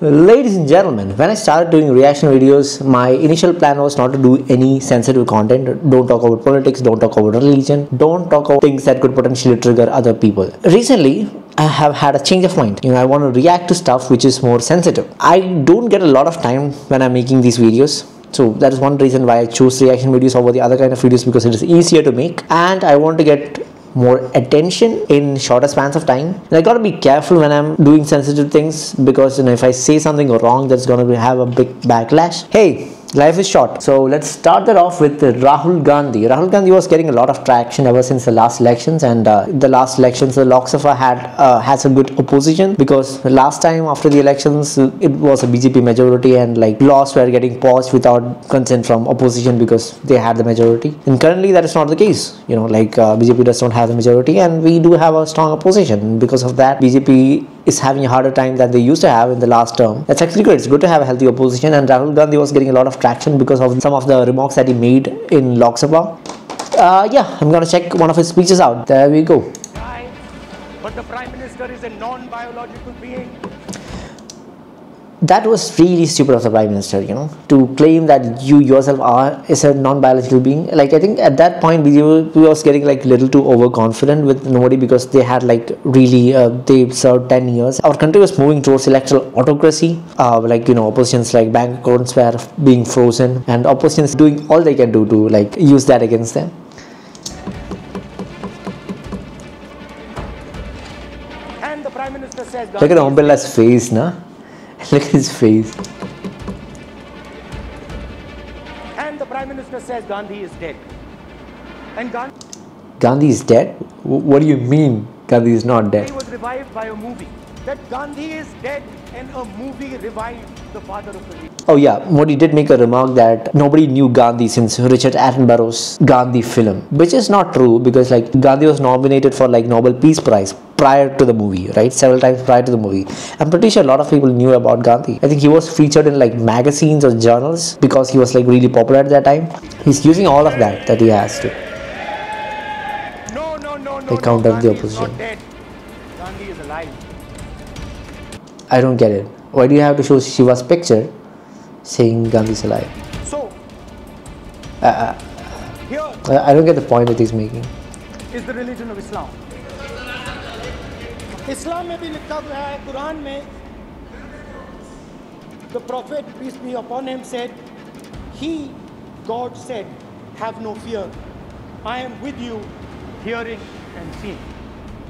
Ladies and gentlemen, when I started doing reaction videos, my initial plan was not to do any sensitive content. Don't talk about politics, don't talk about religion, don't talk about things that could potentially trigger other people. Recently, I have had a change of mind. I want to react to stuff which is more sensitive. I don't get a lot of time when I'm making these videos. So that is one reason why I chose reaction videos over the other kind of videos, because it is easier to make and I want to get more attention in shorter spans of time. And I gotta be careful when I'm doing sensitive things, because if I say something wrong, that's gonna have a big backlash. Hey, life is short. So let's start that off with Rahul Gandhi. Rahul Gandhi was getting a lot of traction ever since the last elections, and the last elections the Loksabha has a good opposition, because the last time after the elections it was a BJP majority, and laws were getting paused without consent from opposition because they had the majority. And currently that is not the case. BJP does not have the majority and we do have a strong opposition. Because of that, BJP is having a harder time than they used to have in the last term. That's actually good. It's good to have a healthy opposition, and Rahul Gandhi was getting a lot of traction because of some of the remarks that he made in Loksabha. Yeah, I'm gonna check one of his speeches out. There we go. But the Prime Minister is a non-biological being. That was really stupid of the Prime Minister, to claim that you yourself is a non-biological being. I think at that point BJP was getting little too overconfident with nobody, because they had really they served 10 years. Our country was moving towards electoral autocracy. Oppositions bank accounts were being frozen, and oppositions doing all they can do to use that against them. And the Prime Minister says, look at Ombilla's face, na? Look at his face. And the Prime Minister says Gandhi is dead. And Gandhi is dead? What do you mean Gandhi is not dead? He was revived by a movie. That Gandhi is dead and a movie revived the father of the nation. Oh yeah, Modi did make a remark that nobody knew Gandhi since Richard Attenborough's Gandhi film, which is not true, because Gandhi was nominated for Nobel Peace Prize prior to the movie, right? Several times prior to the movie. I'm pretty sure a lot of people knew about Gandhi. I think he was featured in magazines or journals because he was really popular at that time. He's using all of that he has to. No, counter the Gandhi opposition. Is not dead. Gandhi is alive. I don't get it. Why do you have to show Shiva's picture saying Gandhi's alive? So, here I don't get the point that he's making. Is the religion of Islam. Islam में भी लिखा हुआ है, कुरान में, the Prophet, peace be upon him, said, He, God said, have no fear. I am with you, hearing and seeing.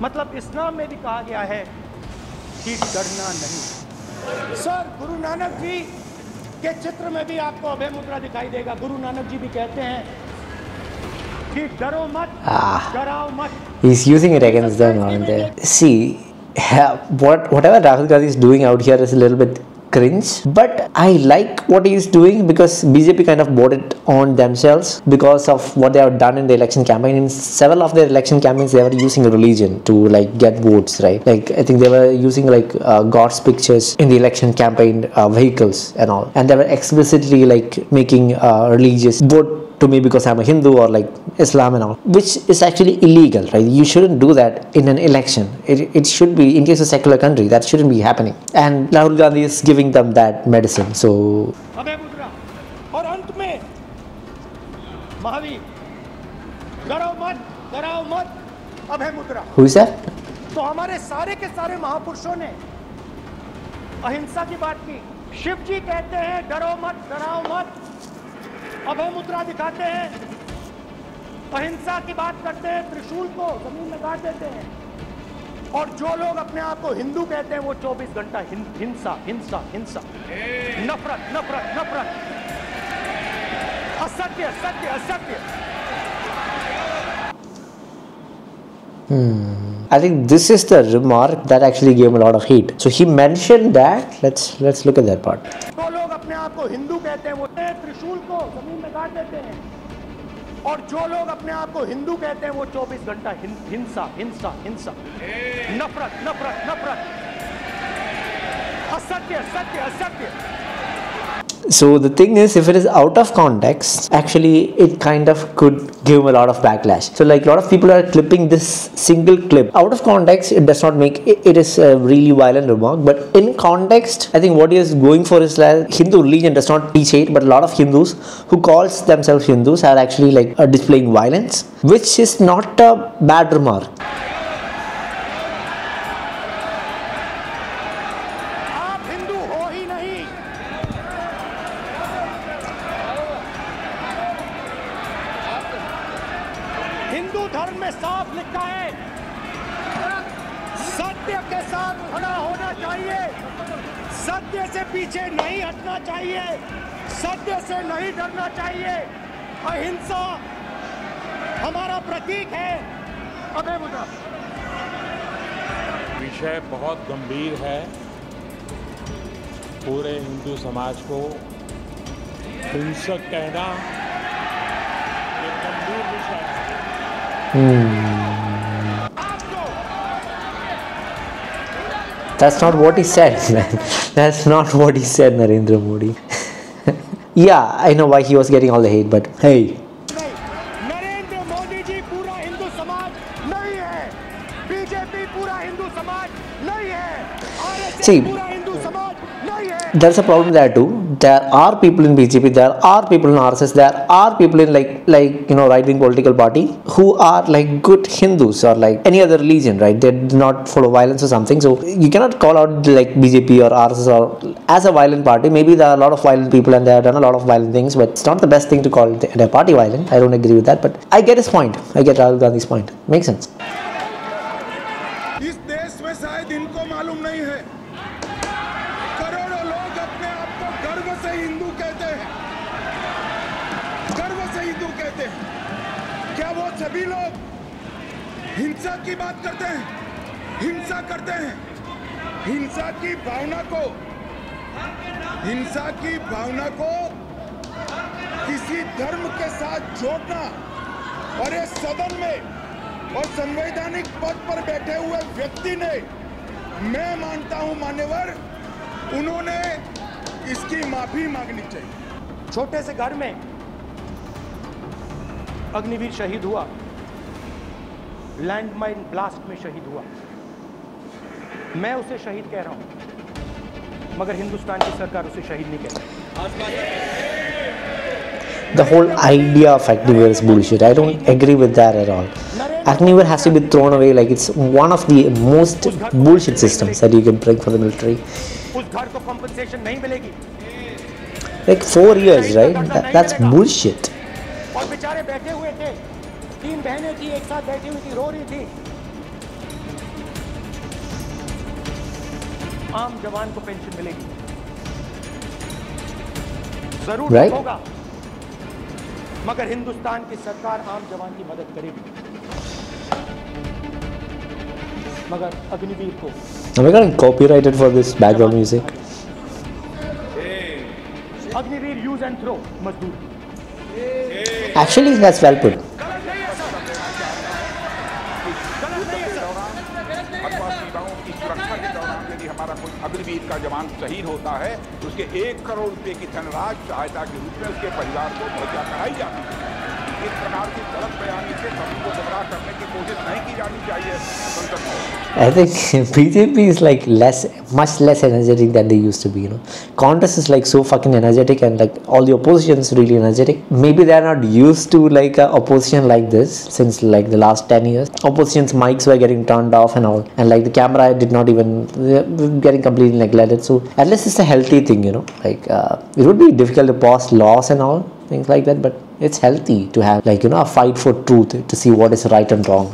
मतलब इस्लाम में भी कहा गया है कि डरना नहीं. सर, गुरु नानक जी के चित्र में भी आपको अभय मुद्रा दिखाई देगा. गुरु नानक जी भी कहते हैं कि डरो मत, डराओ मत. He's using it against them, aren't they? See, whatever Rahul Gandhi is doing out here is a little bit cringe, but I like what he is doing, because BJP kind of bought it on themselves because of what they have done in the election campaign. In several of their election campaigns, they were using religion to get votes, right? I think they were using God's pictures in the election campaign vehicles and all, and they were explicitly making religious vote to me because I'm a Hindu, or Islam and all, which is actually illegal, right? You shouldn't do that in an election. It should be, in case of a secular country, that shouldn't be happening. And Rahul Gandhi is giving them that medicine. So अभय मुद्रा और अंत में महावीर, डराओ मत अभय मुद्रा. Who is that? तो हमारे सारे के सारे महापुरुषों ने अहिंसा की बात की. शिव जी कहते हैं डराओ मत, अभय मुद्रा दिखाते हैं, अहिंसा की बात करते हैं, त्रिशूल को जमीन में गाड़ देते हैं. और जो लोग अपने आप को हिंदू कहते हैं वो 24 घंटा हिंसा, नफरत, असत्य. I think this is the remark that actually gave him a lot of heat. So he mentioned that. Let's look at that part. तो लोग अपने आप को हिंदू कहते हैं वो त्रिशूल को जमीन में गाड़ देते हैं. और जो लोग अपने आप को हिंदू कहते हैं वो 24 घंटा हिंसा, नफरत, असत्य. So the thing is, if it is out of context, actually it kind of could give a lot of backlash. So like a lot of people are clipping this single clip out of context. It does not make it is a really violent remark, but in context, I think what he is going for is that Hindu religion does not teach hate, but a lot of Hindus who calls themselves Hindus are actually like displaying violence, which is not a bad remark. Hindu धर्म में साफ लिखा है, सत्य के साथ खड़ा होना चाहिए, सत्य से पीछे नहीं हटना चाहिए, सत्य से नहीं डरना चाहिए। अहिंसा हमारा प्रतीक है। अबे बुधा विषय बहुत गंभीर है, पूरे हिंदू समाज को हिंसक कहना ये गंभीर विषय है। That's not what he said, man. That's not what he said, Narendra Modi. Yeah, I know why he was getting all the hate, but hey. Narendra Modi ji पूरा हिंदू समाज नहीं है, बीजेपी पूरा हिंदू समाज नहीं है, See, पूरा हिंदू समाज नहीं है। there's a problem there too. There are people in BJP, there are people in RSS, there are people in like right-wing political party who are like good Hindus or like any other religion, right? They do not follow violence or something. So you cannot call out like BJP or RSS or as a violent party. Maybe there are a lot of violent people and they have done a lot of violent things, but it's not the best thing to call their party violent. I don't agree with that, but I get his point. I get Rahul Gandhi's point. Makes sense. इस देश में शायद इनको मालूम नहीं है, करोड़ों लोग अपने आप को गर्व से हिंदू कहते हैं, गर्व से हिंदू कहते हैं। क्या वो सभी लोग हिंसा की बात करते हैं, हिंसा करते हैं? हिंसा की भावना को किसी धर्म के साथ जोड़ना और इस सदन में और संवैधानिक पद पर बैठे हुए व्यक्ति ने, मैं मानता हूं मान्यवर, उन्होंने इसकी माफी मांगनी चाहिए। छोटे से घर में अग्निवीर शहीद हुआ, लैंडमाइन ब्लास्ट में शहीद हुआ। मैं उसे शहीद कह रहा हूं, मगर हिंदुस्तान की सरकार उसे शहीद नहीं कह रही। The whole idea of Agniveer is bullshit. I don't agree with that at all. Agniveer has to be thrown away. Like it's one of the most bullshit systems that you can bring for the military. उस घर को compensation नहीं मिलेगी। Like 4 years, right? That's bullshit. और बेचारे बैठे हुए थे, 3 बहनें थी, एक साथ बैठी हुई थी, रो रही थी। आम जवान को पेंशन मिलेगी, जरूर Right? होगा, मगर हिंदुस्तान की सरकार आम जवान की मदद करेगी। मगर अग्निवीर को Am I getting copyrighted for this background music? Agniveer use and throw मजदूर। Actually, that's well put. की सुरक्षा के दौरान यदि हमारा कोई अग्निवीर का जवान शहीद होता है तो उसके 1 करोड़ रुपए की धनराशि सहायता के रूप में उसके परिवार को मुहैया कराई जाती है। इस प्रकार की गलत बयानी से सभी को गुमराह करने की कोशिश नहीं की जानी चाहिए। I think BJP is like much less energetic than they used to be. Congress is like so fucking energetic, and like all the opposition is really energetic. Maybe they are not used to like a opposition like this since like the last 10 years. Opposition's mics were getting turned off and all, and like the camera did not even getting completely neglected. So at least it's a healthy thing, Like it would be difficult to pass laws and all things like that, but it's healthy to have like a fight for truth to see what is right and wrong.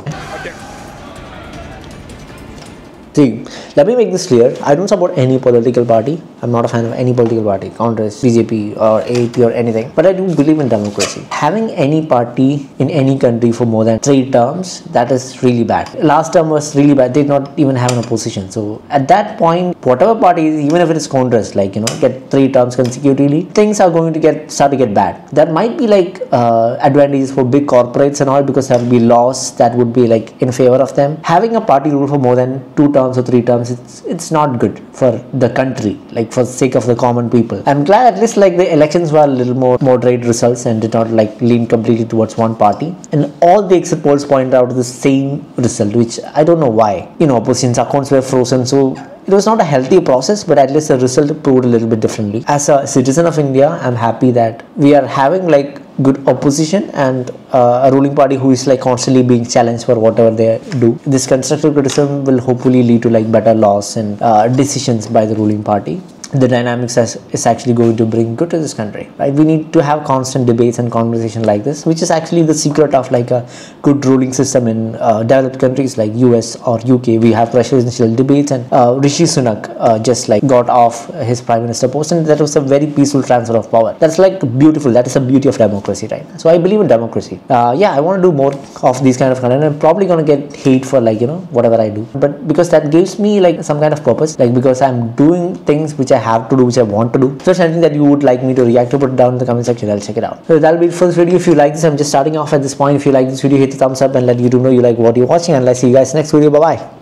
See, let me make this clear. I don't support any political party. I'm not a fan of any political party, Congress, BJP or AAP or anything. But I do believe in democracy. Having any party in any country for more than 3 terms, that is really bad. Last term was really bad. They did not even have an opposition. So at that point, whatever party, even if it is Congress, like, get 3 terms consecutively, things are going to start to get bad. There might be like advantages for big corporates and all, because there will be laws that would be like in favor of them. Having a party rule for more than 2 terms terms or 3 terms, it's not good for the country, like for the sake of the common people. I'm glad at least like the elections were a little more moderate results and did not like lean completely towards one party, and all the exit polls pointed out the same result, which I don't know why. Opposition's accounts were frozen, so it was not a healthy process, but at least the result proved a little bit differently. As a citizen of India, I'm happy that we are having like good opposition and a ruling party who is like constantly being challenged for whatever they do. This constructive criticism will hopefully lead to like better laws and decisions by the ruling party. The dynamics is actually going to bring good to this country, right? We need to have constant debates and conversation like this, which is actually the secret of like a good ruling system in developed countries like US or UK. We have presidential debates, and Rishi Sunak just like got off his prime minister post, and that was a very peaceful transfer of power. That's like beautiful. That is the beauty of democracy, right? So I believe in democracy. Yeah, I want to do more of these kind of content. I'm probably gonna get hate for like whatever I do, but because that gives me like some kind of purpose, like because I'm doing things which I have to do, which I want to do. So if there's anything that you would like me to react to, put it down in the comment section. I'll check it out. So that'll be it for this video. If you like this, I'm just starting off at this point. If you like this video, hit the thumbs up and let YouTube know you like what you're watching, and let's see you guys next video. Bye bye.